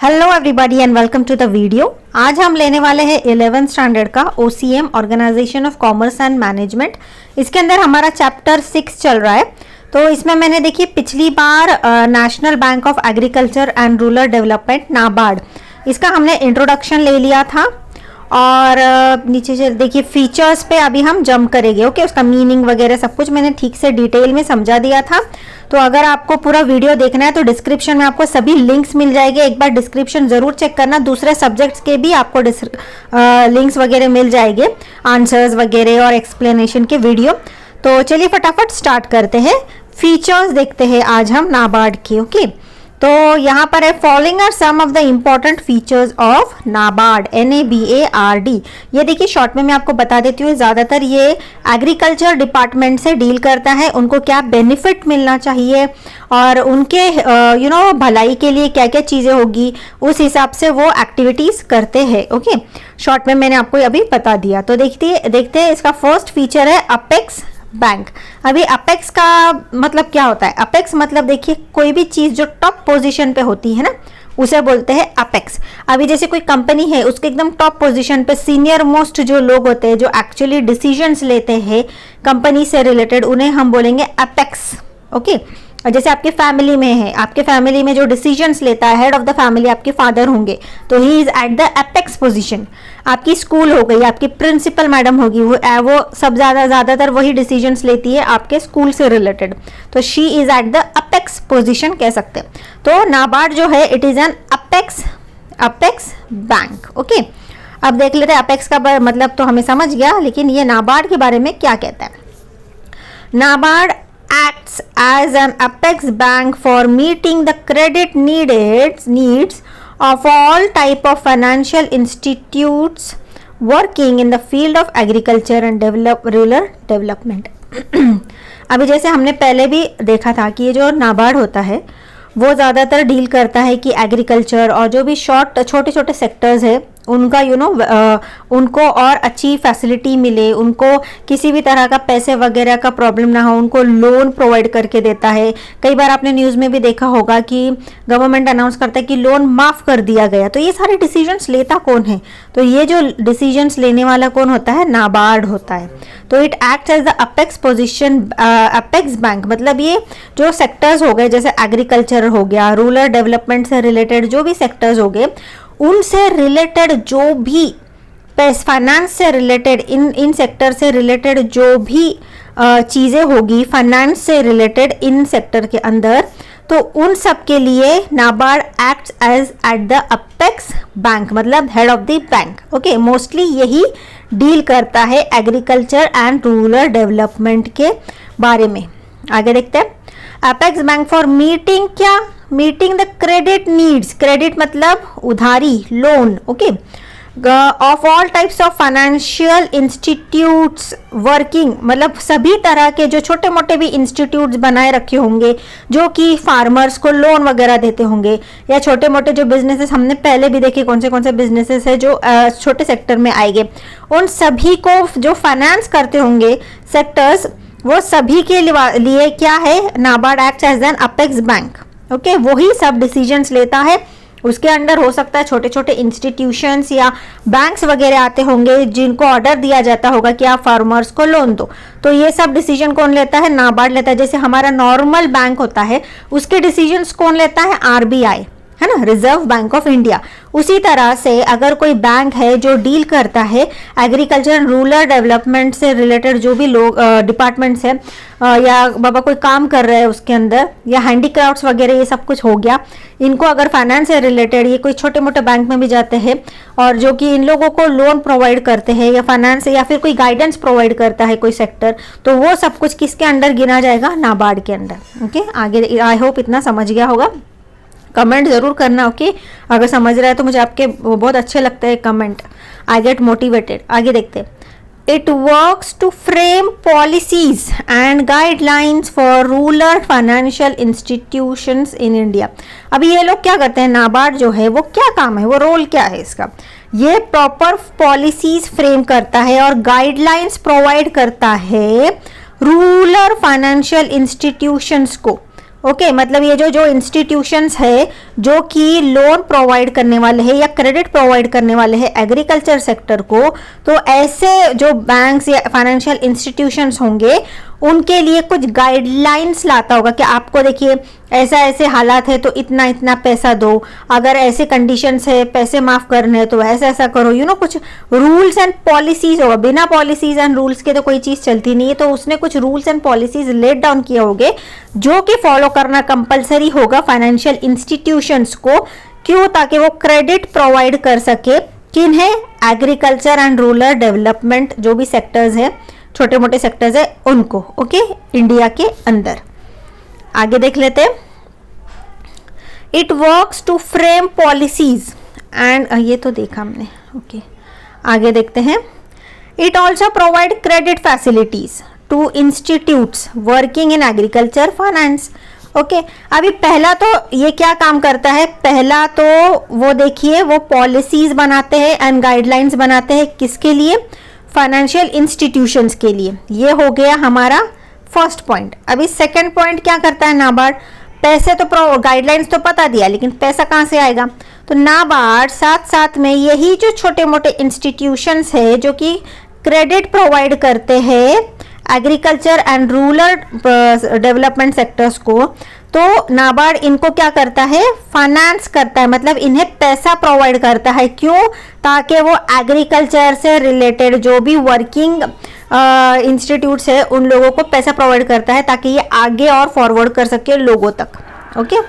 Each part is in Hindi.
Hello everybody and welcome to the video. आज हम लेने वाले हैं 11th स्टैंडर्ड का OCM organisation of commerce and management. इसके अंदर हमारा चैप्टर 6 चल रहा है। तो इसमें मैंने देखिए पिछली बार National Bank of Agriculture and Rural Development NABARD, इसका हमने इंट्रोडक्शन ले लिया था और नीचे से देखिए फीचर्स पे अभी हम जंप करेंगे। ओके, उसका मीनिंग वगैरह सब कुछ मैंने ठीक से डिटेल में समझा दिया था। तो अगर आपको पूरा वीडियो देखना है तो डिस्क्रिप्शन में आपको सभी लिंक्स मिल जाएंगे। एक बार डिस्क्रिप्शन जरूर चेक करना। दूसरे सब्जेक्ट्स के भी आपको लिंक्स वगैरह मिल जाएंगे, आंसर्स वगैरह और एक्सप्लेनेशन के वीडियो। तो चलिए फटाफट स्टार्ट करते हैं। फीचर्स देखते हैं आज हम नाबार्ड के। ओके, तो यहाँ पर है following are some of the important features of NABARD, NABARD। ये देखिए शॉर्ट में मैं आपको बता देती हूँ, ज़्यादातर ये एग्रीकल्चर डिपार्टमेंट से डील करता है। उनको क्या बेनिफिट मिलना चाहिए और उनके भलाई के लिए क्या क्या चीज़ें होगी, उस हिसाब से वो एक्टिविटीज़ करते हैं। ओके, शॉर्ट में मैंने आपको अभी बता दिया। तो देखते हैं इसका फर्स्ट फीचर है अपेक्स बैंक। अभी अपेक्स का मतलब क्या होता है? अपेक्स मतलब देखिए कोई भी चीज जो टॉप पोजीशन पे होती है ना, उसे बोलते हैं अपेक्स। अभी जैसे कोई कंपनी है, उसके एकदम टॉप पोजीशन पे सीनियर मोस्ट जो लोग होते हैं, जो एक्चुअली डिसीजंस लेते हैं कंपनी से रिलेटेड, उन्हें हम बोलेंगे अपेक्स। ओके, और जैसे आपके फैमिली में है, आपके फैमिली में जो डिसीजंस लेता है, हेड ऑफ द फैमिली आपके फादर होंगे, तो he is eight the apex position. आपकी स्कूल हो गई, आपकी प्रिंसिपल मैडम होगी, वो सब ज्यादातर वही डिसीजंस लेती है आपके स्कूल से रिलेटेड। तो she is eight the apex position कह सकते हैं। तो नाबार्ड जो है it is an apex bank. Okay, अब देख लेते हैं अपेक्स का मतलब तो हमें समझ गया, लेकिन ये नाबार्ड के बारे में क्या कहता है। NABARD acts as an apex bank for meeting the credit needs of all type of financial institutes working in the field of agriculture and rural development। अभी जैसे हमने पहले भी देखा था कि ये जो नाबार्ड होता है वो ज़्यादातर डील करता है कि एग्रीकल्चर और जो भी छोटे छोटे सेक्टर्स है उनका उनको और अच्छी फैसिलिटी मिले, उनको किसी भी तरह का पैसे वगैरह का प्रॉब्लम ना हो, उनको लोन प्रोवाइड करके देता है। कई बार आपने न्यूज़ में भी देखा होगा कि गवर्नमेंट अनाउंस करता है कि लोन माफ़ कर दिया गया। तो ये सारे डिसीजंस लेता कौन है? तो ये जो डिसीजंस लेने वाला कौन होता है? नाबार्ड होता है। तो it act as the apex position, apex bank मतलब ये जो सेक्टर्स हो गए, जैसे एग्रीकल्चर हो गया, रूरल डेवलपमेंट से रिलेटेड जो भी सेक्टर्स हो गए, उनसे रिलेटेड जो भी फाइनेंस से रिलेटेड, इन सेक्टर से रिलेटेड जो भी चीज़ें होगी फाइनेंस से रिलेटेड इन सेक्टर के अंदर, तो उन सब के लिए NABARD acts as at the apex bank मतलब head of the bank. Okay, mostly यही डील करता है एग्रीकल्चर एंड रूरल डेवलपमेंट के बारे में। आगे देखते हैं। अपेक्स बैंक फॉर मीटिंग क्या? Meeting the credit needs. Credit मतलब उधारी, loan. Okay, of all types of financial institutes working मतलब सभी तरह के जो छोटे मोटे भी इंस्टीट्यूट्स बनाए रखे होंगे जो कि फार्मर्स को लोन वगैरह देते होंगे, या छोटे मोटे जो बिजनेसेस हमने पहले भी देखे कौन से बिजनेसेस है जो छोटे सेक्टर में आएंगे, उन सभी को जो फाइनेंस करते होंगे सेक्टर्स, वो सभी के लिए क्या है? NABARD act as an apex bank. Okay, वही सब डिसीजंस लेता है। उसके अंडर हो सकता है छोटे छोटे इंस्टीट्यूशंस या बैंक्स वगैरह आते होंगे जिनको ऑर्डर दिया जाता होगा कि आप फार्मर्स को लोन दो। तो ये सब डिसीजन कौन लेता है? नाबार्ड लेता है। जैसे हमारा नॉर्मल बैंक होता है, उसके डिसीजंस कौन लेता है? RBI है ना, रिजर्व बैंक ऑफ इंडिया। उसी तरह से अगर कोई बैंक है जो डील करता है एग्रीकल्चर एंड रूरल डेवलपमेंट से रिलेटेड जो भी लोग डिपार्टमेंट्स है, या बाबा कोई काम कर रहे हैं उसके अंदर, या हैंडीक्राफ्ट्स वगैरह ये सब कुछ हो गया, इनको अगर फाइनेंस से रिलेटेड ये कोई छोटे मोटे बैंक में भी जाते हैं और जो कि इन लोगों को लोन प्रोवाइड करते हैं या फाइनेंस या फिर कोई गाइडेंस प्रोवाइड करता है कोई सेक्टर, तो वो सब कुछ किसके अंडर गिना जाएगा? नाबार्ड के अंडर। ओके, आगे आई होप इतना समझ गया होगा। कमेंट जरूर करना। ओके, अगर समझ रहा है तो मुझे आपके बहुत अच्छे लगते हैं कमेंट, आई गेट मोटिवेटेड। आगे देखते हैं। It works to frame policies and guidelines for rural financial institutions in India. अभी ये लोग क्या करते हैं? नाबार्ड जो है वो क्या काम है, वो रोल क्या है इसका? ये प्रॉपर पॉलिसीज फ्रेम करता है और गाइडलाइंस प्रोवाइड करता है रूरल फाइनेंशियल इंस्टीट्यूशंस को। ओके मतलब ये जो इंस्टीट्यूशंस है जो कि लोन प्रोवाइड करने वाले हैं या क्रेडिट प्रोवाइड करने वाले हैं एग्रीकल्चर सेक्टर को, तो ऐसे जो बैंक्स या फाइनेंशियल इंस्टीट्यूशंस होंगे उनके लिए कुछ गाइडलाइंस लाता होगा कि आपको देखिए ऐसा ऐसे हालात है तो इतना इतना पैसा दो, अगर ऐसे कंडीशंस है पैसे माफ करने हैं तो ऐसा ऐसा करो, कुछ रूल्स एंड पॉलिसीज होगा। बिना पॉलिसीज एंड रूल्स के तो कोई चीज चलती नहीं है, तो उसने कुछ rules and policies let down किए होंगे जो कि फॉलो करना कंपलसरी होगा फाइनेंशियल इंस्टीट्यूशंस को। क्यों? ताकि वो क्रेडिट प्रोवाइड कर सके किन्हें? एग्रीकल्चर एंड रूरल डेवलपमेंट जो भी सेक्टर्स है, छोटे मोटे सेक्टर्स है उनको। ओके, इंडिया के अंदर आगे देख लेते हैं। It works to frame policies and, ये तो देखा हमने। ओके, आगे देखते हैं। It also provide credit facilities to institutes working in agriculture finance. Okay, अभी पहला तो ये क्या काम करता है? पहला तो वो देखिए वो पॉलिसीज बनाते हैं एंड गाइडलाइंस बनाते हैं किसके लिए? फाइनेंशियल इंस्टीट्यूशंस के लिए। ये हो गया हमारा फर्स्ट पॉइंट। अभी सेकंड पॉइंट क्या करता है नाबार्ड? पैसे तो गाइडलाइंस तो पता दिया, लेकिन पैसा कहाँ से आएगा? तो नाबार्ड साथ साथ में यही जो छोटे मोटे इंस्टीट्यूशंस है जो कि क्रेडिट प्रोवाइड करते हैं agriculture and Rural development sectors को, तो नाबार्ड इनको क्या करता है? फाइनेंस करता है, मतलब इन्हें पैसा प्रोवाइड करता है। क्यों? ताकि वो एग्रीकल्चर से रिलेटेड जो भी वर्किंग इंस्टीट्यूट्स है उन लोगों को पैसा प्रोवाइड करता है ताकि ये आगे और फॉरवर्ड कर सके लोगों तक। ओके,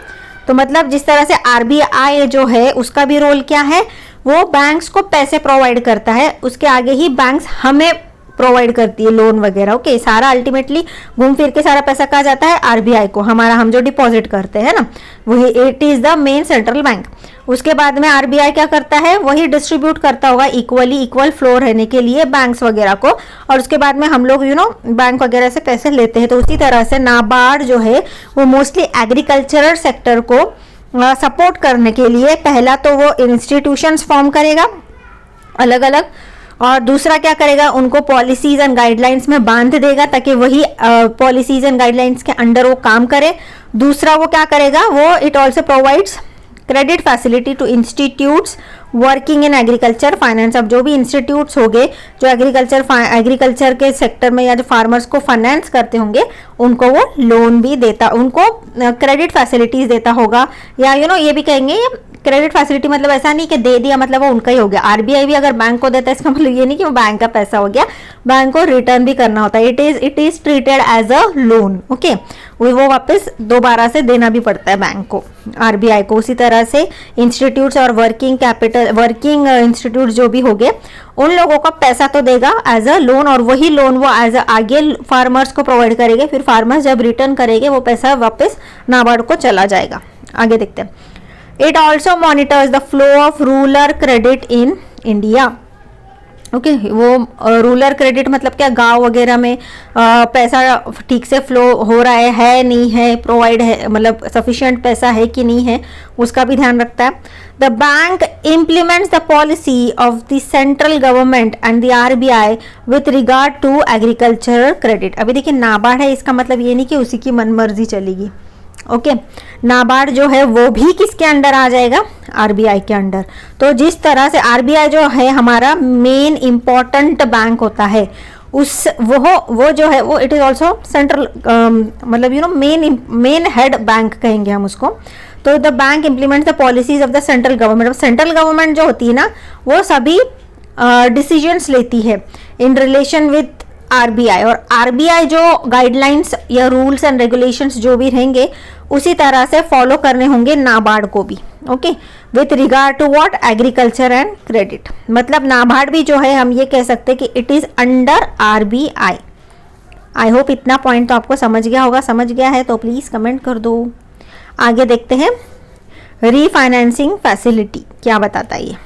तो मतलब जिस तरह से आरबीआई जो है उसका भी रोल क्या है? वो बैंक्स को पैसे प्रोवाइड करता है, उसके आगे ही बैंक्स हमें प्रोवाइड करती है लोन वगैरह। ओके, सारा अल्टीमेटली घूम फिर के सारा पैसा कहाँ जाता है? आरबीआई को। हमारा हम जो डिपॉजिट करते हैं ना, वही it is the main central bank. उसके बाद में आरबीआई क्या करता है? वही डिस्ट्रीब्यूट करता होगा इक्वल फ्लो रहने के लिए बैंक्स वगैरह को, और उसके बाद में हम लोग बैंक वगैरह से पैसे लेते हैं। तो उसी तरह से नाबार्ड जो है वो मोस्टली एग्रीकल्चरल सेक्टर को सपोर्ट करने के लिए पहला तो वो इंस्टीट्यूशंस फॉर्म करेगा अलग अलग, और दूसरा क्या करेगा? उनको पॉलिसीज एंड गाइडलाइंस में बांध देगा ताकि वही पॉलिसीज एंड गाइडलाइंस के अंडर वो काम करे। दूसरा वो क्या करेगा? वो it also provides credit facility to institutes working in agriculture finance. अब जो भी इंस्टीट्यूट्स होंगे जो एग्रीकल्चर के सेक्टर में या जो फार्मर्स को फाइनेंस करते होंगे उनको वो लोन भी देता, उनको क्रेडिट फैसिलिटीज देता होगा। या ये भी कहेंगे क्रेडिट फैसिलिटी मतलब ऐसा नहीं कि दे दिया मतलब वो उनका ही हो गया। आरबीआई भी अगर बैंक को देता है इसका मतलब ये नहीं कि वो बैंक का पैसा हो गया, बैंक को रिटर्न भी करना होता है। It is treated as a loan. Okay, वो वापस दोबारा से देना भी पड़ता है बैंक को, आरबीआई को। उसी तरह से इंस्टीट्यूट्स और वर्किंग इंस्टीट्यूट जो भी हो गए उन लोगों का पैसा तो देगा एज अ लोन, और वही लोन वो एज आगे फार्मर्स को प्रोवाइड करेंगे। फिर फार्मर्स जब रिटर्न करेंगे वो पैसा वापस नाबार्ड को चला जाएगा। आगे देखते हैं। It also monitors the flow of rural credit in India. Okay, वो रूरल क्रेडिट मतलब क्या? गांव वगैरह में पैसा ठीक से फ्लो हो रहा है नहीं है, प्रोवाइड है, मतलब सफिशिएंट पैसा है कि नहीं है, उसका भी ध्यान रखता है। The bank implements the policy of the central government and the RBI with regard to agricultural credit. अभी देखिए नाबार्ड है, इसका मतलब ये नहीं कि उसी की मनमर्जी चलेगी। ओके, नाबार्ड जो है वो भी किसके अंडर आ जाएगा? आरबीआई के अंडर। तो जिस तरह से आरबीआई जो है हमारा मेन इंपॉर्टेंट बैंक होता है, उस वो जो है वो इट इज ऑल्सो सेंट्रल, मतलब मेन हेड बैंक कहेंगे हम उसको। तो the bank implement the policies of the central government. Central government जो होती है ना वो सभी डिसीजंस लेती है इन रिलेशन विथ आरबीआई, और आरबीआई जो गाइडलाइंस या रूल्स एंड रेगुलेशंस जो भी रहेंगे उसी तरह से फॉलो करने होंगे नाबार्ड को भी। Okay, with regard to what? Agriculture and credit. मतलब नाबार्ड भी जो है हम ये कह सकते हैं कि it is under RBI. I hope इतना पॉइंट तो आपको समझ गया होगा। समझ गया है तो प्लीज कमेंट कर दो। आगे देखते हैं रीफाइनेंसिंग फैसिलिटी क्या बताता है ये।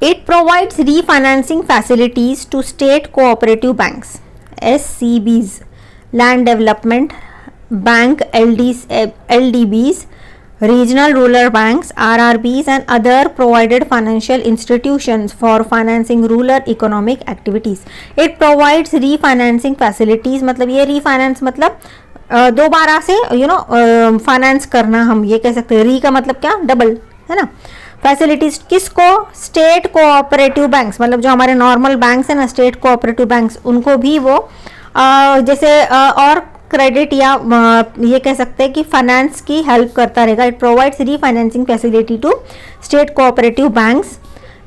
It provides refinancing facilities to state cooperative banks, SCBs, land development bank, LDBs, regional rural banks, RRBs and other provided financial institutions for financing rural economic activities. It provides refinancing facilities, मतलब ये refinance मतलब दोबारा से फाइनेंस करना, हम ये कह सकते हैं। री का मतलब क्या, डबल, है ना। फैसिलिटीज किसको, स्टेट कोऑपरेटिव बैंक्स, मतलब जो हमारे नॉर्मल बैंक्स है ना, स्टेट कोऑपरेटिव बैंक्स, उनको भी वो जैसे और क्रेडिट या ये कह सकते हैं कि फाइनेंस की हेल्प करता रहेगा। It provides refinancing facility to state cooperative banks,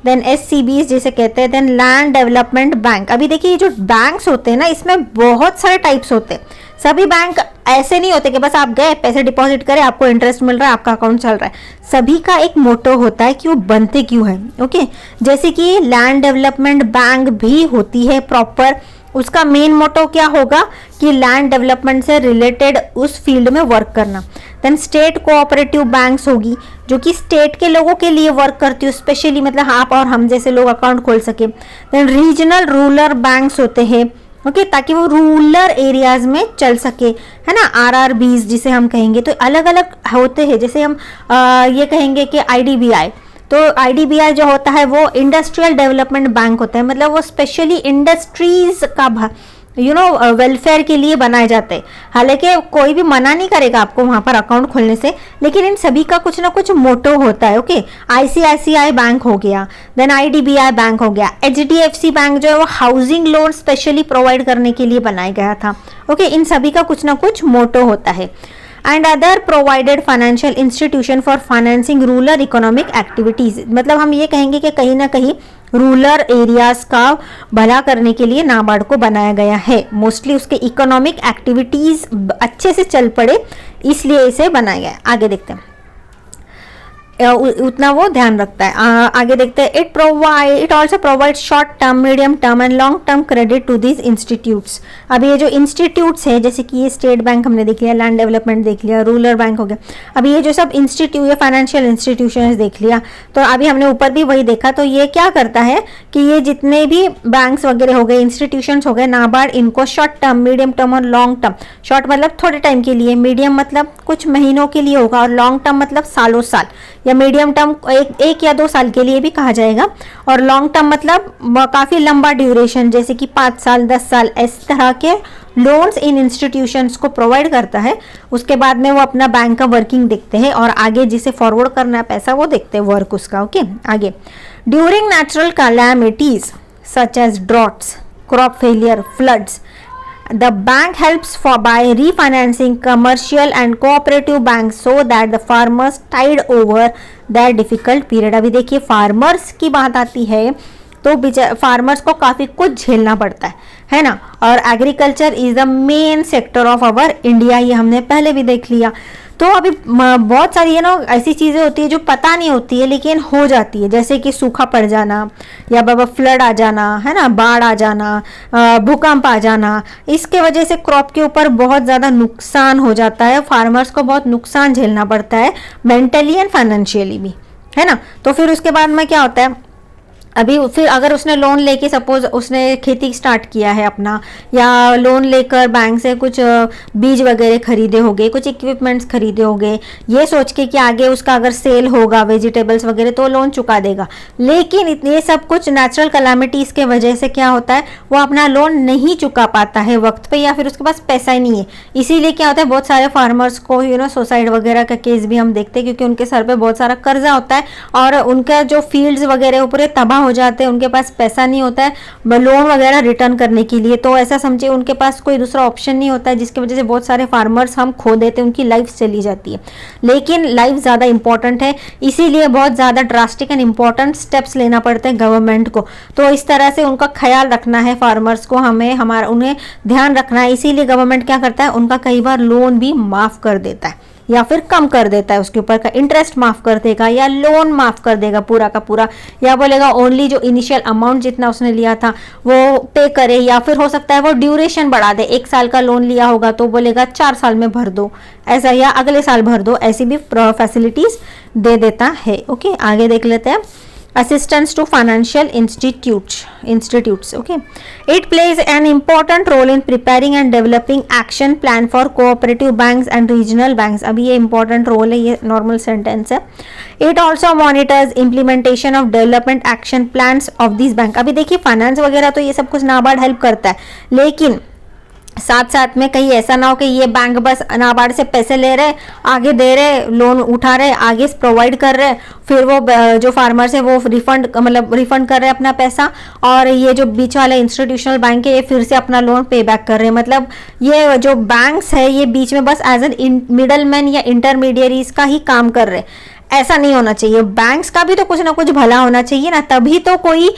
then SCBs जिसे कहते हैं, देन लैंड डेवलपमेंट बैंक। अभी देखिए ये जो बैंक्स होते हैं ना, इसमें बहुत सारे टाइप्स होते हैं। सभी बैंक ऐसे नहीं होते कि बस आप गए पैसे डिपॉजिट करें, आपको इंटरेस्ट मिल रहा है, आपका अकाउंट चल रहा है। सभी का एक मोटो होता है कि वो बनते क्यों है। ओके, जैसे कि लैंड डेवलपमेंट बैंक भी होती है प्रॉपर, उसका मेन मोटो क्या होगा कि लैंड डेवलपमेंट से रिलेटेड उस फील्ड में वर्क करना। देन स्टेट कोऑपरेटिव बैंक्स होगी जो कि स्टेट के लोगों के लिए वर्क करती है, स्पेशली मतलब आप और हम जैसे लोग अकाउंट खोल सके। देन रीजनल रूरल बैंक्स होते हैं, ओके, ताकि वो रूरल एरियाज में चल सके, है ना। RRBs जिसे हम कहेंगे, तो अलग अलग होते हैं। जैसे हम ये कहेंगे कि IDBI, तो IDBI जो होता है वो इंडस्ट्रियल डेवलपमेंट बैंक होता है, मतलब वो स्पेशली इंडस्ट्रीज का वेलफेयर के लिए बनाए जाते हैं। हालांकि कोई भी मना नहीं करेगा आपको वहां पर अकाउंट खोलने से, लेकिन इन सभी का कुछ ना कुछ मोटो होता है। ओके, ICICI बैंक हो गया, देन IDBI बैंक हो गया, HDFC बैंक जो है वो हाउसिंग लोन स्पेशली प्रोवाइड करने के लिए बनाया गया था। ओके, इन सभी का कुछ ना कुछ मोटो होता है। And other provided financial institution for financing rural economic activities, मतलब हम ये कहेंगे कि कहीं ना कहीं रूरल एरियाज का भला करने के लिए नाबार्ड को बनाया गया है। मोस्टली उसके इकोनॉमिक एक्टिविटीज अच्छे से चल पड़े, इसलिए इसे बनाया गया है। आगे देखते हैं, उतना वो ध्यान रखता है। आगे देखते हैं, it also provide short term, medium term and long term credit to this institutes. अब ये जो इंस्टीट्यूट्स है, जैसे कि ये स्टेट बैंक हमने देख लिया, लैंड डेवलपमेंट देख लिया, रूरल बैंक हो गया, अभी ये जो सब इंस्टीट्यूट या फाइनेंशियल इंस्टीट्यूशन देख लिया, तो अभी हमने ऊपर भी वही देखा। तो ये क्या करता है कि ये जितने भी बैंक्स वगैरह हो गए, इंस्टीट्यूशंस हो गए, नाबार्ड इनको शॉर्ट टर्म, मीडियम टर्म और लॉन्ग टर्म, शॉर्ट मतलब थोड़े टाइम के लिए, मीडियम मतलब कुछ महीनों के लिए होगा, और लॉन्ग टर्म मतलब सालों साल, या मीडियम टर्म एक या 2 साल के लिए भी कहा जाएगा, और लॉन्ग टर्म मतलब काफी लंबा ड्यूरेशन, जैसे कि 5 साल 10 साल, इस तरह के लोन्स इन इंस्टीट्यूशंस को प्रोवाइड करता है। उसके बाद में वो अपना बैंक का वर्किंग देखते हैं, और आगे जिसे फॉरवर्ड करना है पैसा वो देखते हैं, वर्क उसका। ओके, आगे, during natural calamities such as droughts, crop failure, floods, the bank helps by refinancing commercial and cooperative banks so that the farmers tide over that difficult period। अभी देखिए फार्मर्स की बात आती है तो फार्मर्स को काफी कुछ झेलना पड़ता है ना। और agriculture is the main sector of our India, ये हमने पहले भी देख लिया। तो अभी बहुत सारी ऐसी चीजें होती है जो पता नहीं होती है लेकिन हो जाती है, जैसे कि सूखा पड़ जाना, या बाबा फ्लड आ जाना, है ना, बाढ़ आ जाना, भूकंप आ जाना। इसके वजह से क्रॉप के ऊपर बहुत ज़्यादा नुकसान हो जाता है, फार्मर्स को बहुत नुकसान झेलना पड़ता है, मेंटली एंड फाइनेंशियली भी, है ना। तो फिर उसके बाद में क्या होता है, अभी फिर अगर उसने लोन लेके सपोज उसने खेती स्टार्ट किया है अपना, या लोन लेकर बैंक से कुछ बीज वगैरह खरीदे होंगे, कुछ इक्विपमेंट्स खरीदे होंगे, ये सोच के कि आगे उसका अगर सेल होगा वेजिटेबल्स वगैरह तो लोन चुका देगा। लेकिन ये सब कुछ नेचुरल कैलामिटीज़ के वजह से क्या होता है, वो अपना लोन नहीं चुका पाता है वक्त पे, या फिर उसके पास पैसा ही नहीं है। इसीलिए क्या होता है, बहुत सारे फार्मर्स को सुसाइड वगैरह का केस भी हम देखते हैं, क्योंकि उनके सर पे बहुत सारा कर्जा होता है और उनका जो फील्ड्स वगैरह पूरे तबाह हो जाते हैं, उनके पास पैसा नहीं होता है लोन वगैरह रिटर्न करने के लिए। तो ऐसा समझिए उनके पास कोई दूसरा ऑप्शन नहीं होता है, जिसकी वजह से बहुत सारे फार्मर्स हम खो देते हैं, उनकी लाइफ चली जाती है। लेकिन लाइफ ज़्यादा इंपॉर्टेंट है, इसीलिए बहुत ज़्यादा ड्रास्टिक एंड इंपॉर्टेंट स्टेप्स लेना पड़ता है गवर्नमेंट को। तो इस तरह से उनका ख्याल रखना है फार्मर्स को, उन्हें ध्यान रखना है। इसीलिए गवर्नमेंट क्या करता है, उनका कई बार लोन भी माफ़ कर देता है, या फिर कम कर देता है, उसके ऊपर का इंटरेस्ट माफ कर देगा, या लोन माफ कर देगा पूरा का पूरा, या बोलेगा ओनली जो इनिशियल अमाउंट जितना उसने लिया था वो पे करे, या फिर हो सकता है वो ड्यूरेशन बढ़ा दे। 1 साल का लोन लिया होगा तो बोलेगा 4 साल में भर दो ऐसा, या अगले साल भर दो, ऐसी भी फैसिलिटीज दे देता है। ओके, आगे देख लेते हैं। assistance to financial institutes. Okay, it plays an important role in preparing and developing action plan for cooperative banks and regional banks. अभी ये important role है, ये normal sentence है. It also monitors implementation of development action plans of these bank. अभी देखिए फाइनेंस वगैरह तो ये सब कुछ नाबार्ड हेल्प करता है, लेकिन साथ साथ में कहीं ऐसा ना हो कि ये बैंक बस नाबार्ड से पैसे ले रहे, आगे दे रहे, लोन उठा रहे, आगे प्रोवाइड कर रहे, फिर वो जो फार्मर्स है वो रिफंड कर रहे हैं अपना पैसा, और ये जो बीच वाले इंस्टीट्यूशनल बैंक है ये फिर से अपना लोन पे बैक कर रहे हैं. मतलब ये जो बैंक्स है ये बीच में बस एज एन मिडल मैन या इंटरमीडियरीज का ही काम कर रहे हैं. ऐसा नहीं होना चाहिए. बैंक्स का भी तो कुछ ना कुछ भला होना चाहिए ना, तभी तो कोई,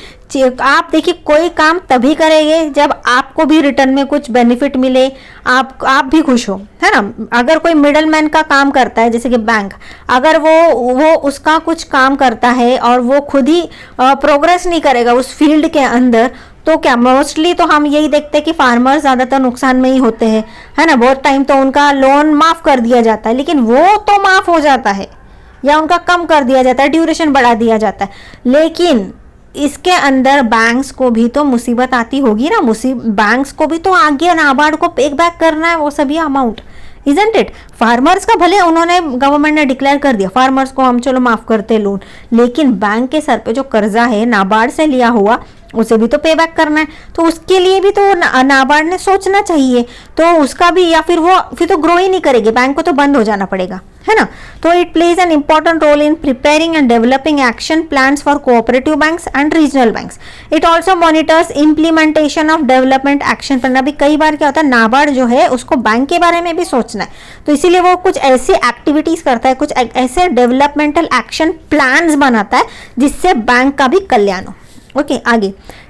आप देखिए कोई काम तभी करेंगे जब आपको भी रिटर्न में कुछ बेनिफिट मिले, आप भी खुश हो, है ना. अगर कोई मिडल मैन का काम करता है जैसे कि बैंक, अगर वो उसका कुछ काम करता है और वो खुद ही प्रोग्रेस नहीं करेगा उस फील्ड के अंदर, तो क्या मोस्टली तो हम यही देखते हैं कि फार्मर्स ज़्यादातर नुकसान में ही होते हैं, है ना. बहुत टाइम तो उनका लोन माफ़ कर दिया जाता है, लेकिन वो तो माफ़ हो जाता है या उनका कम कर दिया जाता है, ड्यूरेशन बढ़ा दिया जाता है, लेकिन इसके अंदर बैंक्स को भी तो मुसीबत आती होगी ना. बैंक्स को भी तो आगे नाबार्ड को पे बैक करना है वो सभी अमाउंट, इजंट इट. फार्मर्स का भले उन्होंने गवर्नमेंट ने डिक्लेयर कर दिया फार्मर्स को हम चलो माफ करते लोन, लेकिन बैंक के सर पे जो कर्जा है नाबार्ड से लिया हुआ उसे भी तो पे बैक करना है. तो उसके लिए भी तो नाबार्ड ने सोचना चाहिए. तो उसका भी, या फिर तो ग्रो ही नहीं करेगी, बैंक को तो बंद हो जाना पड़ेगा, है ना. तो it plays an important role in preparing and developing action plans for cooperative banks and regional banks. It also monitors implementation of development action plan. अभी कई बार क्या होता है, नाबार्ड जो है उसको बैंक के बारे में भी सोचना है, तो इसीलिए वो कुछ ऐसी एक्टिविटीज करता है, कुछ ऐसे डेवलपमेंटल एक्शन प्लान्स बनाता है जिससे बैंक का भी कल्याण हो. ओके, आगे.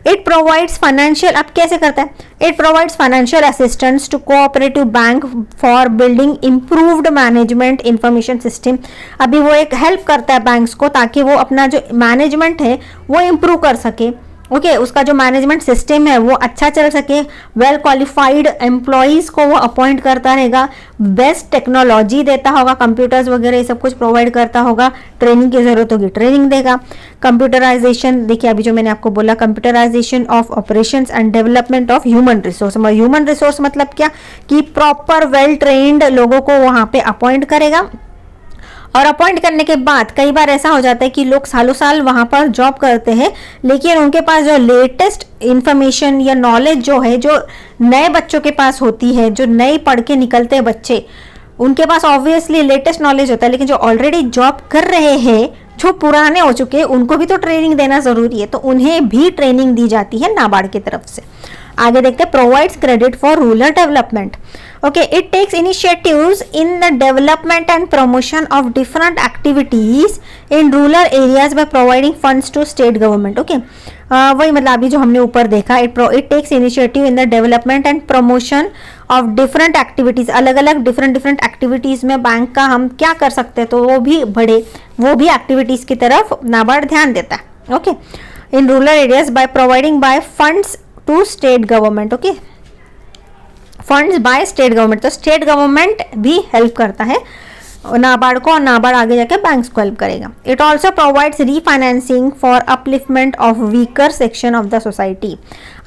इट प्रोवाइड्स फाइनेंशियल, अब कैसे करता है, it provides financial assistance to cooperative bank for building improved management information system. अभी वो एक हेल्प करता है बैंक्स को ताकि वो अपना जो मैनेजमेंट है वो इम्प्रूव कर सके. ओके, उसका जो मैनेजमेंट सिस्टम है वो अच्छा चल सके, वेल क्वालिफाइड एम्प्लॉयज़ को वो अपॉइंट करता रहेगा, बेस्ट टेक्नोलॉजी देता होगा, कंप्यूटर्स वगैरह ये सब कुछ प्रोवाइड करता होगा, ट्रेनिंग की ज़रूरत होगी ट्रेनिंग देगा. कंप्यूटराइजेशन, देखिए अभी जो मैंने आपको बोला, computerisation of operations and development of human resource. Human resource मतलब क्या कि प्रॉपर वेल ट्रेन्ड लोगों को वहाँ पे अपॉइंट करेगा, और अपॉइंट करने के बाद कई बार ऐसा हो जाता है कि लोग सालों साल वहाँ पर जॉब करते हैं, लेकिन उनके पास जो लेटेस्ट इंफॉर्मेशन या नॉलेज जो है, जो नए बच्चों के पास होती है, जो नए पढ़ के निकलते हैं बच्चे, उनके पास ऑब्वियसली लेटेस्ट नॉलेज होता है, लेकिन जो ऑलरेडी जॉब कर रहे हैं, जो पुराने हो चुके हैं, उनको भी तो ट्रेनिंग देना ज़रूरी है, तो उन्हें भी ट्रेनिंग दी जाती है नाबार्ड की तरफ से. आगे देखते हैं, provides credit for rural development. Okay, it takes initiatives in the development and promotion of different activities in rural areas by providing funds to state government. Okay, वही मतलब अभी जो हमने ऊपर देखा, it takes initiative in the development and promotion of different activities. अलग अलग different activities में बैंक का हम क्या कर सकते हैं, तो वो भी बढ़े, वो भी activities की तरफ नाबार्ड ध्यान देता है. Okay, in rural areas by providing by funds to state government. Okay, funds by state government, तो स्टेट गवर्नमेंट भी हेल्प करता है नाबार्ड को, और नाबार्ड आगे जाके बैंक्स को हेल्प करेगा. It also provides refinancing for upliftment of weaker section of the society.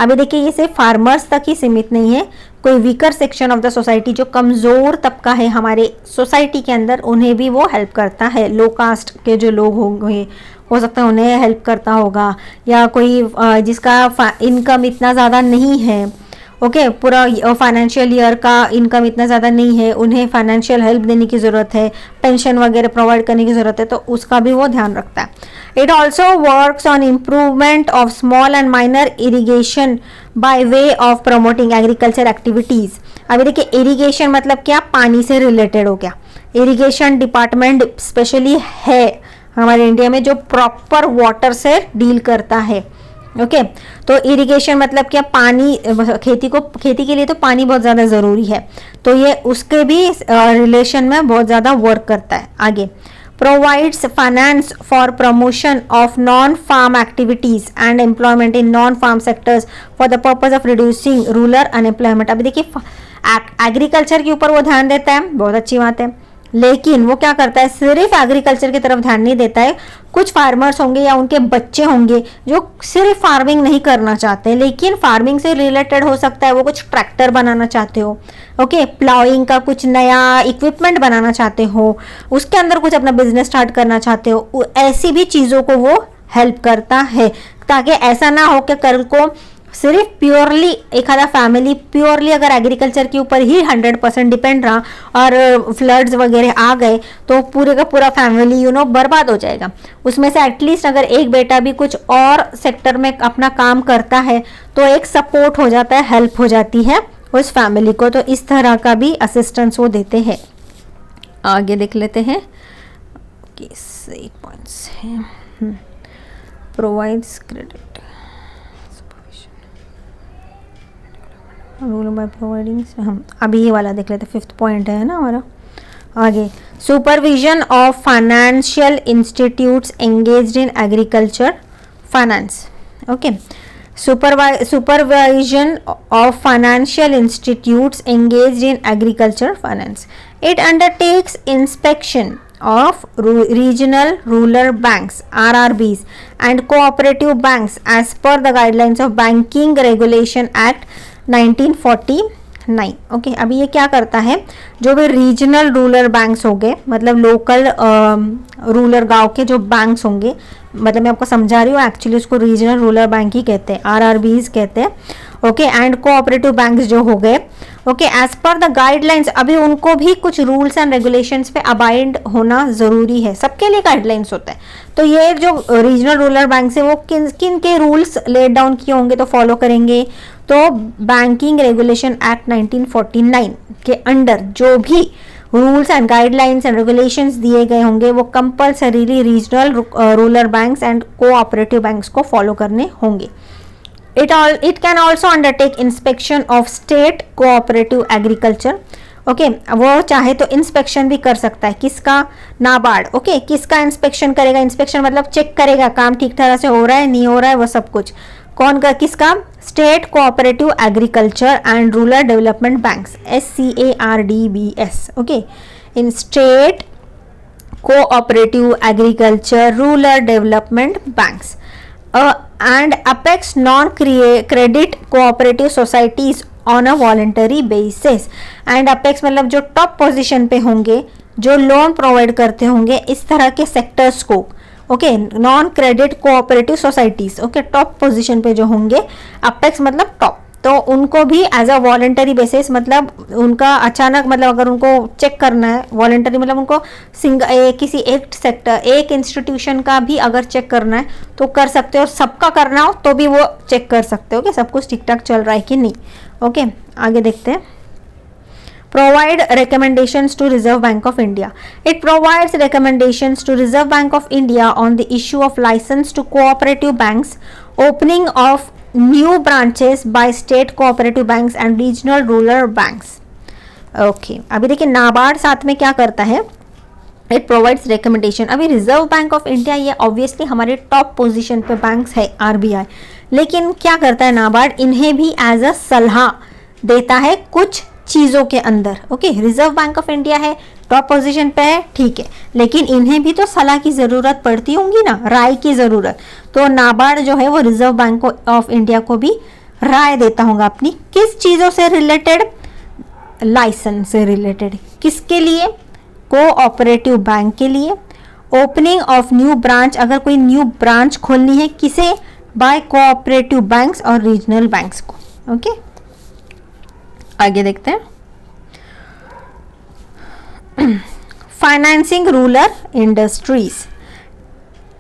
अभी देखिए ये सिर्फ फार्मर्स तक ही सीमित नहीं है, कोई weaker section of the society, जो कमज़ोर तबका है हमारे सोसाइटी के अंदर, उन्हें भी वो हेल्प करता है. लो कास्ट के जो लोग होंगे, हो सकता है उन्हें हेल्प करता होगा, या कोई जिसका इनकम इतना ज़्यादा नहीं है, ओके, पूरा फाइनेंशियल ईयर का इनकम इतना ज़्यादा नहीं है, उन्हें फाइनेंशियल हेल्प देने की ज़रूरत है, पेंशन वगैरह प्रोवाइड करने की ज़रूरत है, तो उसका भी वो ध्यान रखता है. It also works on improvement of small and minor irrigation by way of promoting agriculture activities. अभी देखिए इरीगेशन मतलब क्या, पानी से रिलेटेड हो गया. इरीगेशन डिपार्टमेंट स्पेशली है हमारे इंडिया में जो प्रॉपर वाटर से डील करता है. ओके, तो इरिगेशन मतलब क्या, पानी, खेती के लिए तो पानी बहुत ज़्यादा ज़रूरी है, तो ये उसके भी रिलेशन में बहुत ज़्यादा वर्क करता है. आगे, provides finance for promotion of non farm activities and employment in non farm sectors for the purpose of reducing rural unemployment. अभी देखिए एग्रीकल्चर के ऊपर वो ध्यान देता है, बहुत अच्छी बात है, लेकिन वो क्या करता है, सिर्फ एग्रीकल्चर की तरफ ध्यान नहीं देता है। कुछ फार्मर्स होंगे या उनके बच्चे होंगे जो सिर्फ फार्मिंग नहीं करना चाहते, लेकिन फार्मिंग से रिलेटेड हो सकता है वो कुछ ट्रैक्टर बनाना चाहते हो, ओके, प्लाउइंग का कुछ नया इक्विपमेंट बनाना चाहते हो, उसके अंदर कुछ अपना बिजनेस स्टार्ट करना चाहते हो, ऐसी भी चीज़ों को वो हेल्प करता है, ताकि ऐसा ना हो कि कल को सिर्फ प्योरली एक आधा फैमिली प्योरली अगर एग्रीकल्चर के ऊपर ही 100% डिपेंड रहा और फ्लड्स वगैरह आ गए तो पूरे का पूरा फैमिली बर्बाद हो जाएगा। उसमें से एटलीस्ट अगर एक बेटा भी कुछ और सेक्टर में अपना काम करता है तो एक सपोर्ट हो जाता है, हेल्प हो जाती है उस फैमिली को। तो इस तरह का भी असिस्टेंस वो देते हैं। आगे देख लेते हैं, एक पॉइंट्स है, provides credit rule by providing, हम अभी ये वाला देख लेते हैं, 5th पॉइंट है ना हमारा। आगे, supervision of financial institutes engaged in agriculture finance, okay, supervision of financial institutes engaged in agriculture finance. It undertakes inspection of regional rural banks RRBs and cooperative banks as per the guidelines of Banking Regulation Act 1949, okay. अभी ये क्या करता है, जो भी रीजनल रूरल बैंक्स होंगे, मतलब लोकल रूरल गांव के जो बैंक्स होंगे, मतलब मैं आपको समझा रही हूँ, एक्चुअली उसको रीजनल रूरल बैंक ही कहते हैं, RRBs कहते हैं, ओके, एंड कोऑपरेटिव बैंक्स जो हो गए, okay, as per the guidelines, अभी उनको भी कुछ रूल्स एंड रेगुलेशंस पे अबाइड होना जरूरी है, सबके लिए गाइडलाइंस होता है। तो ये जो रीजनल रूरल बैंक है वो किन किन के रूल्स लेट डाउन किए होंगे तो फॉलो करेंगे, तो बैंकिंग रेगुलेशन एक्ट 1949 के अंडर जो भी rules and guidelines and regulations दिए गए होंगे वो compulsorily regional rural banks and cooperative banks को फॉलो करने होंगे। It can also undertake inspection of state cooperative agriculture, okay, वो चाहे तो इंस्पेक्शन भी कर सकता है, किसका, नाबार्ड, ओके, किसका इंस्पेक्शन करेगा, इंस्पेक्शन मतलब चेक करेगा काम ठीक तरह से हो रहा है नहीं हो रहा है वो सब कुछ, कौन का, किसका, state cooperative agriculture and Rural development banks, SCARDBS, okay, in state cooperative agriculture rural development banks and apex non-credit cooperative societies on a voluntary basis, and apex मतलब जो टॉप पोजीशन पे होंगे, जो लोन प्रोवाइड करते होंगे इस तरह के सेक्टर्स को, okay, non credit cooperative societies, okay, top position पे जो होंगे, अपेक्स मतलब टॉप, तो उनको भी एज अ वॉलंटरी बेसिस, मतलब उनका अचानक, मतलब अगर उनको चेक करना है, वॉलंटरी मतलब उनको किसी एक सेक्टर एक इंस्टीट्यूशन का भी अगर चेक करना है तो कर सकते हो, सबका करना हो तो भी वो चेक कर सकते हो कि सब कुछ ठीक ठाक चल रहा है कि नहीं, ओके। आगे देखते हैं, provide recommendations to Reserve Bank of India. It provides recommendations to Reserve Bank of India on the issue of license to cooperative banks, opening of new branches by state cooperative banks and regional rural banks. Okay, अभी देखिए नाबार्ड साथ में क्या करता है, इट प्रोवाइड्स रिकमेंडेशन। अभी रिजर्व बैंक ऑफ इंडिया ये ऑब्वियसली हमारे टॉप पोजीशन पे बैंक्स है RBI, लेकिन क्या करता है नाबार्ड, इन्हें भी एज अ सलाह देता है कुछ चीज़ों के अंदर, okay. Reserve bank of India है, टॉप पोजीशन पे है, ठीक है, लेकिन इन्हें भी तो सलाह की ज़रूरत पड़ती होंगी ना, राय की ज़रूरत, तो नाबार्ड जो है वो रिजर्व बैंक ऑफ इंडिया को भी राय देता होगा अपनी, किस चीज़ों से रिलेटेड, लाइसेंस से रिलेटेड, किसके लिए, कोऑपरेटिव बैंक के लिए, ओपनिंग ऑफ न्यू ब्रांच, अगर कोई न्यू ब्रांच खोलनी है, किसे, बाय कोऑपरेटिव बैंक्स और रीजनल बैंक्स को, ओके। आगे देखते हैं, financing rural industries,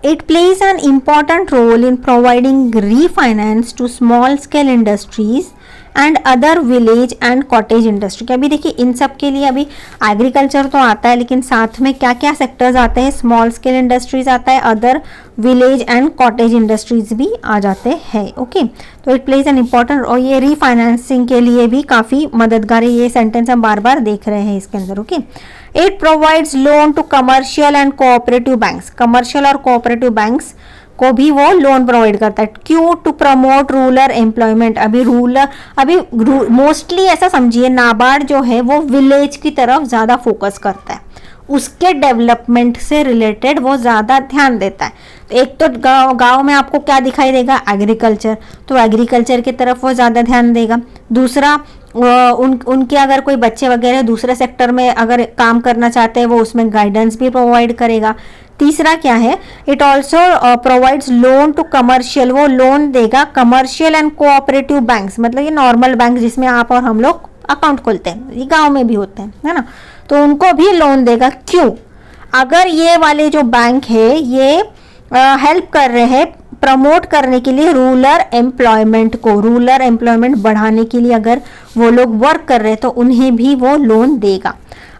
it plays an important role in providing refinance to small scale industries and other village and cottage industry. अभी देखिए इन सब के लिए अभी एग्रीकल्चर तो आता है, लेकिन साथ में क्या क्या सेक्टर्स आते हैं, स्मॉल स्केल इंडस्ट्रीज आता है, other village and cottage industries भी आ जाते हैं, ओके। तो इट प्लेज एन इम्पॉर्टेंट, और ये रीफाइनेंसिंग के लिए भी काफ़ी मददगार है, ये सेंटेंस हम बार बार देख रहे हैं इसके अंदर, okay. It provides loan to commercial and cooperative banks, commercial और कोऑपरेटिव बैंक्स को भी वो लोन प्रोवाइड करता है, क्यों, टू प्रमोट रूरल एम्प्लॉयमेंट। अभी मोस्टली ऐसा समझिए नाबार्ड जो है वो विलेज की तरफ ज़्यादा फोकस करता है, उसके डेवलपमेंट से रिलेटेड वो ज़्यादा ध्यान देता है। तो एक तो गांव में आपको क्या दिखाई देगा, एग्रीकल्चर, तो एग्रीकल्चर की तरफ वो ज़्यादा ध्यान देगा। दूसरा उनके अगर कोई बच्चे वगैरह दूसरे सेक्टर में अगर काम करना चाहते हैं वो उसमें गाइडेंस भी प्रोवाइड करेगा। तीसरा क्या है, it also provides loan to commercial, वो लोन देगा कमर्शियल एंड कोऑपरेटिव बैंक्स, मतलब ये नॉर्मल बैंक जिसमें आप और हम लोग अकाउंट खोलते हैं, ये गांव में भी होते हैं, है ना, तो उनको भी लोन देगा। क्यों? अगर ये वाले जो बैंक है ये हेल्प कर रहे हैं प्रमोट करने के लिए रूरल एम्प्लॉयमेंट को, रूरल एम्प्लॉयमेंट बढ़ाने के लिए अगर वो लोग वर्क कर रहे हैं तो उन्हें भी वो लोन देगा।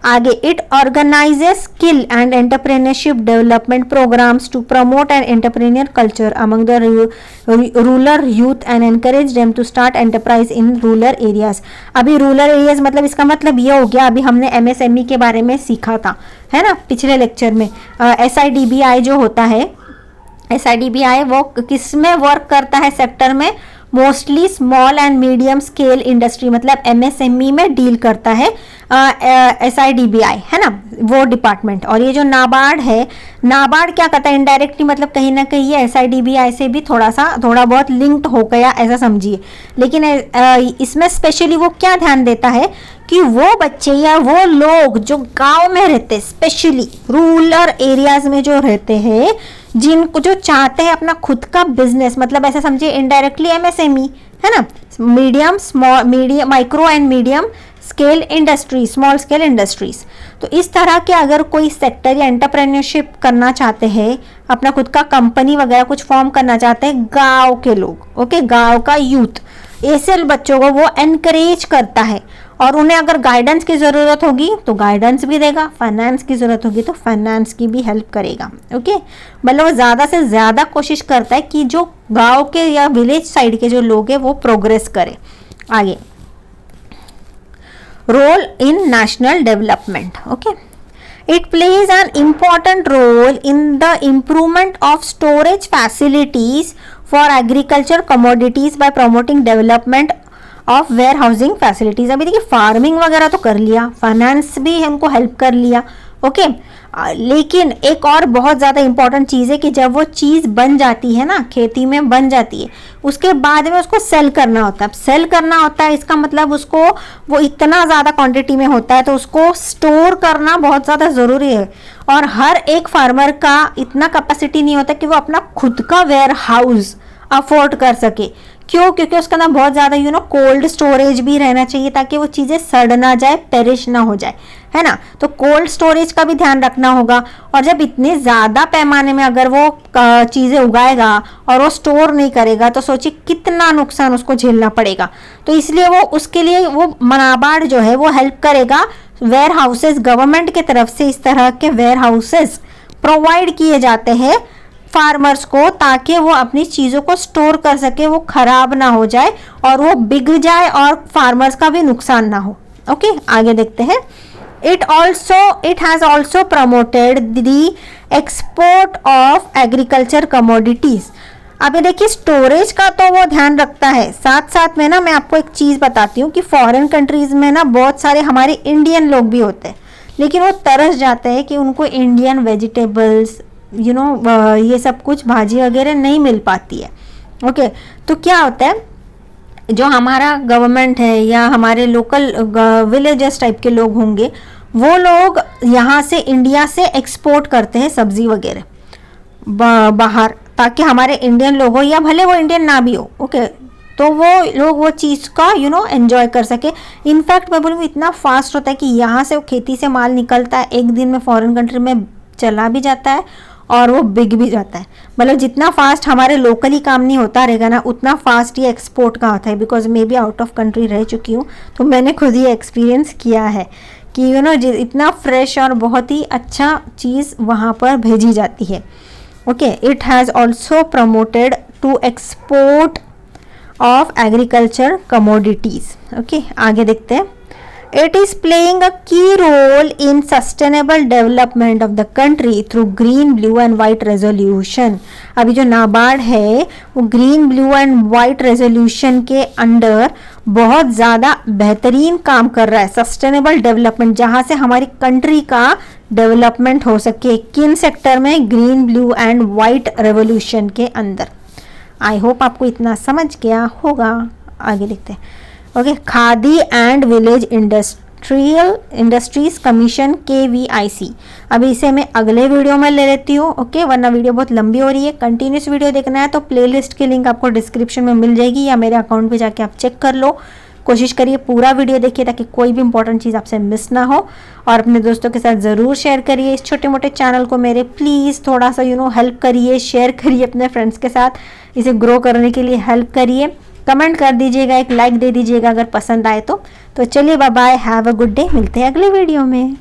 आगे, it organises skill and entrepreneurship development programmes to promote and entrepreneur culture among the rural youth and encourage them to start enterprise in rural areas. अभी रूरल एरियाज मतलब इसका मतलब ये हो गया, अभी हमने एमएसएमई के बारे में सीखा था, है ना, पिछले लेक्चर में। SIDBI जो होता है, SIDBI वो किस में वर्क करता है सेक्टर में, mostly small and medium scale industry, मतलब MSME में डील करता है SIDBI, है ना, वो डिपार्टमेंट। और ये जो नाबार्ड है, नाबार्ड क्या करता है इनडायरेक्टली, मतलब कहीं ना कहीं ये SIDBI से भी थोड़ा बहुत लिंक्ड हो गया ऐसा समझिए। लेकिन इसमें स्पेशली वो क्या ध्यान देता है कि वो बच्चे या वो लोग जो गांव में रहते, स्पेशली रूरल एरियाज में जो रहते हैं, जिनको जो चाहते हैं अपना खुद का बिजनेस, मतलब ऐसा समझिए इनडायरेक्टली MSME, है ना, medium small medium micro and medium scale industry, small scale industries. तो इस तरह के अगर कोई सेक्टर या एंटरप्रेन्योरशिप करना चाहते हैं, अपना खुद का कंपनी वगैरह कुछ फॉर्म करना चाहते हैं गांव के लोग, ओके, गांव का यूथ, ऐसे बच्चों को वो एनकरेज करता है। और उन्हें अगर गाइडेंस की ज़रूरत होगी तो गाइडेंस भी देगा, फाइनेंस की ज़रूरत होगी तो फाइनेंस की भी हेल्प करेगा, ओके। मतलब वो ज़्यादा से ज़्यादा कोशिश करता है कि जो गांव के या विलेज साइड के जो लोग हैं वो प्रोग्रेस करें। आगे, role in national development, okay, it plays an important role in the improvement of storage facilities for agriculture commodities by promoting development of warehousing facilities. अभी देखिए फार्मिंग वगैरह तो कर लिया, फाइनेंस भी हमको हेल्प कर लिया, ओके। लेकिन एक और बहुत ज़्यादा इंपॉर्टेंट चीज़ है कि जब वो चीज़ बन जाती है ना, खेती में बन जाती है, उसके बाद में उसको सेल करना होता है। सेल करना होता है इसका मतलब उसको वो इतना ज़्यादा क्वांटिटी में होता है तो उसको स्टोर करना बहुत ज़्यादा ज़रूरी है। और हर एक फार्मर का इतना कैपेसिटी नहीं होता कि वो अपना खुद का वेयर हाउस अफोर्ड कर सके। क्यों? क्योंकि उसके अंदर बहुत ज़्यादा कोल्ड स्टोरेज भी रहना चाहिए ताकि वो चीज़ें सड़ ना जाए, पेरिश ना हो जाए, है ना। तो कोल्ड स्टोरेज का भी ध्यान रखना होगा। और जब इतने ज़्यादा पैमाने में अगर वो चीज़ें उगाएगा और वो स्टोर नहीं करेगा तो सोचिए कितना नुकसान उसको झेलना पड़ेगा। तो इसलिए वो उसके लिए वो नाबार्ड जो है वो हेल्प करेगा। वेयर हाउसेज गवर्नमेंट की तरफ से इस तरह के वेयर हाउसेज प्रोवाइड किए जाते हैं फार्मर्स को ताकि वो अपनी चीज़ों को स्टोर कर सके, वो खराब ना हो जाए और वो बिक जाए और फार्मर्स का भी नुकसान ना हो, ओके। आगे देखते हैं, it has also promoted the export of agriculture commodities. अभी देखिए स्टोरेज का तो वो ध्यान रखता है, साथ साथ में ना मैं आपको एक चीज़ बताती हूँ कि फॉरेन कंट्रीज में ना बहुत सारे हमारे इंडियन लोग भी होते हैं, लेकिन वो तरस जाते हैं कि उनको इंडियन वेजिटेबल्स ये सब कुछ भाजी वगैरह नहीं मिल पाती है, ओके। तो क्या होता है, जो हमारा गवर्नमेंट है या हमारे लोकल विलेजर्स टाइप के लोग होंगे वो लोग यहाँ से इंडिया से एक्सपोर्ट करते हैं सब्जी वगैरह बाहर, ताकि हमारे इंडियन लोग हो या भले वो इंडियन ना भी हो, ओके, तो वो लोग वो चीज़ का एंजॉय कर सके। इनफैक्ट मैं बोलूँगी इतना फास्ट होता है कि यहाँ से वो खेती से माल निकलता है, एक दिन में फॉरेन कंट्री में चला भी जाता है और वो बिक भी जाता है। मतलब जितना फास्ट हमारे लोकली काम नहीं होता रहेगा ना, उतना फास्ट ये एक्सपोर्ट का होता है। बिकॉज मैं भी आउट ऑफ कंट्री रह चुकी हूँ तो मैंने खुद ये एक्सपीरियंस किया है कि इतना फ्रेश और बहुत ही अच्छा चीज़ वहाँ पर भेजी जाती है, okay. It has also promoted to export of agriculture commodities, okay. आगे देखते हैं, it is playing a key role in sustainable development of the country through green, blue and white resolution. अभी जो नाबार्ड है वो green, blue and white resolution के अंडर बहुत ज़्यादा बेहतरीन काम कर रहा है. सस्टेनेबल डेवलपमेंट, जहाँ से हमारी कंट्री का डेवलपमेंट हो सके. किन सेक्टर में? Green, blue and white revolution के अंदर. आई होप आपको इतना समझ गया होगा. आगे लिखते हैं. Okay, khadi and village industries commission KVIC. अभी इसे मैं अगले वीडियो में ले लेती हूँ. ओके, वरना वीडियो बहुत लंबी हो रही है. कंटिन्यूस वीडियो देखना है तो प्लेलिस्ट की लिंक आपको डिस्क्रिप्शन में मिल जाएगी या मेरे अकाउंट पे जाके आप चेक कर लो. कोशिश करिए पूरा वीडियो देखिए ताकि कोई भी इंपॉर्टेंट चीज़ आपसे मिस ना हो. और अपने दोस्तों के साथ ज़रूर शेयर करिए इस छोटे मोटे चैनल को मेरे. प्लीज़ थोड़ा सा हेल्प करिए, शेयर करिए अपने फ्रेंड्स के साथ. इसे ग्रो करने के लिए हेल्प करिए. कमेंट कर दीजिएगा, एक लाइक दे दीजिएगा अगर पसंद आए तो चलिए, bye bye, have a good day. मिलते हैं अगले वीडियो में.